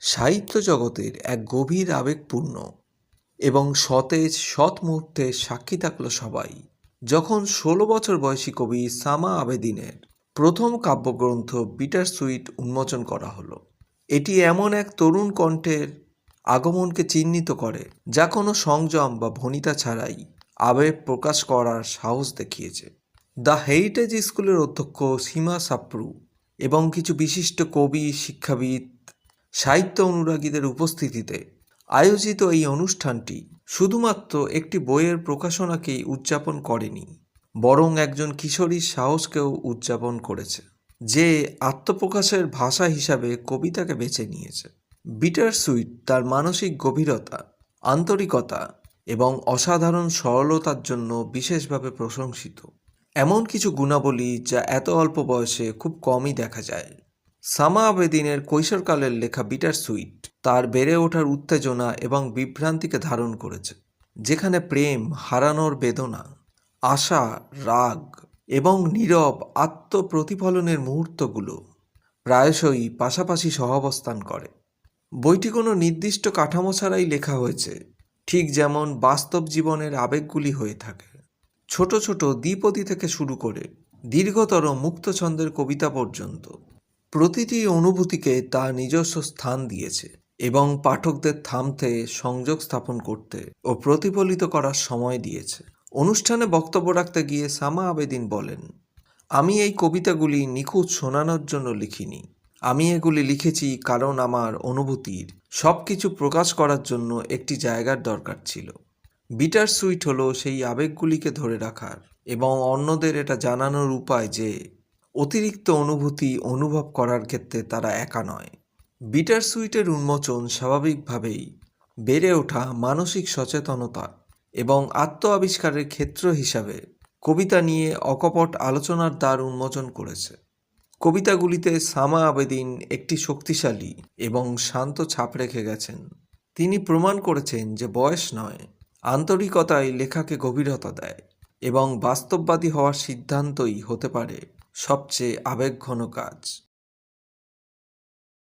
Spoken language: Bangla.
সাহিত্য জগতের এক গভীর আবেগপূর্ণ এবং সতেজ সৎ মুহূর্তের সাক্ষী থাকল সবাই যখন ১৬ বছর বয়সী কবি সামা আবেদিনের প্রথম কাব্যগ্রন্থ বিটার সুইট উন্মোচন করা হলো। এটি এমন এক তরুণ কণ্ঠের আগমনকে চিহ্নিত করে যা কোনো সংযম বা ভনিতা ছাড়াই আবেগ প্রকাশ করার সাহস দেখিয়েছে। দ্য হেরিটেজ স্কুলের অধ্যক্ষ সীমা সাপ্রু এবং কিছু বিশিষ্ট কবি, শিক্ষাবিদ, সাহিত্য অনুরাগীদের উপস্থিতিতে আয়োজিত এই অনুষ্ঠানটি শুধুমাত্র একটি বইয়ের প্রকাশনাকেই উদযাপন করেনি, বরং একজন কিশোরীর সাহসকেও উদযাপন করেছে, যে আত্মপ্রকাশের ভাষা হিসাবে কবিতাকে বেছে নিয়েছে। বিটার সুইট তার মানসিক গভীরতা, আন্তরিকতা এবং অসাধারণ সরলতার জন্য বিশেষভাবে প্রশংসিত। এমন কিছু গুণাবলী যা এত অল্প বয়সে খুব কমই দেখা যায়। সামা আবেদিনের কৈশোরকালের লেখা বিটার সুইট তার বেড়ে ওঠার উত্তেজনা এবং বিভ্রান্তিকে ধারণ করেছে, যেখানে প্রেম, হারানোর বেদনা, আশা, রাগ এবং নীরব আত্মপ্রতিফলনের মুহূর্তগুলো প্রায়শই পাশাপাশি সহাবস্থান করে। বইটি কোনো নির্দিষ্ট কাঠামো ছাড়াই লেখা হয়েছে, ঠিক যেমন বাস্তব জীবনের আবেগগুলি হয়ে থাকে। ছোট ছোট দ্বিপদী থেকে শুরু করে দীর্ঘতর মুক্ত ছন্দের কবিতা পর্যন্ত প্রতিটি অনুভূতিকে তার নিজস্ব স্থান দিয়েছে এবং পাঠকদের থামতে, সংযোগ স্থাপন করতে ও প্রতিফলিত করার সময় দিয়েছে। অনুষ্ঠানে বক্তব্য রাখতে গিয়ে সামা আবেদিন বলেন, আমি এই কবিতাগুলি নিখুঁত শোনানোর জন্য লিখিনি। আমি এগুলি লিখেছি কারণ আমার অনুভূতির সব কিছু প্রকাশ করার জন্য একটি জায়গার দরকার ছিল। বিটার সুইট হলো সেই আবেগগুলিকে ধরে রাখার এবং অন্যদের এটা জানানোর উপায় যে অতিরিক্ত অনুভূতি অনুভব করার ক্ষেত্রে তারা একা নয়। বিটার সুইটের উন্মোচন স্বাভাবিকভাবেই বেড়ে ওঠা মানসিক সচেতনতা এবং আত্ম আবিষ্কারের ক্ষেত্র হিসাবে কবিতা নিয়ে অকপট আলোচনার দ্বার উন্মোচন করেছে। কবিতাগুলিতে সামা আবেদিন একটি শক্তিশালী এবং শান্ত ছাপ রেখে গেছেন। তিনি প্রমাণ করেছেন যে বয়স নয়, আন্তরিকতাই লেখাকে গভীরতা দেয় এবং বাস্তববাদী হওয়ার সিদ্ধান্তই হতে পারে সবচেয়ে আবেগঘন কাজ।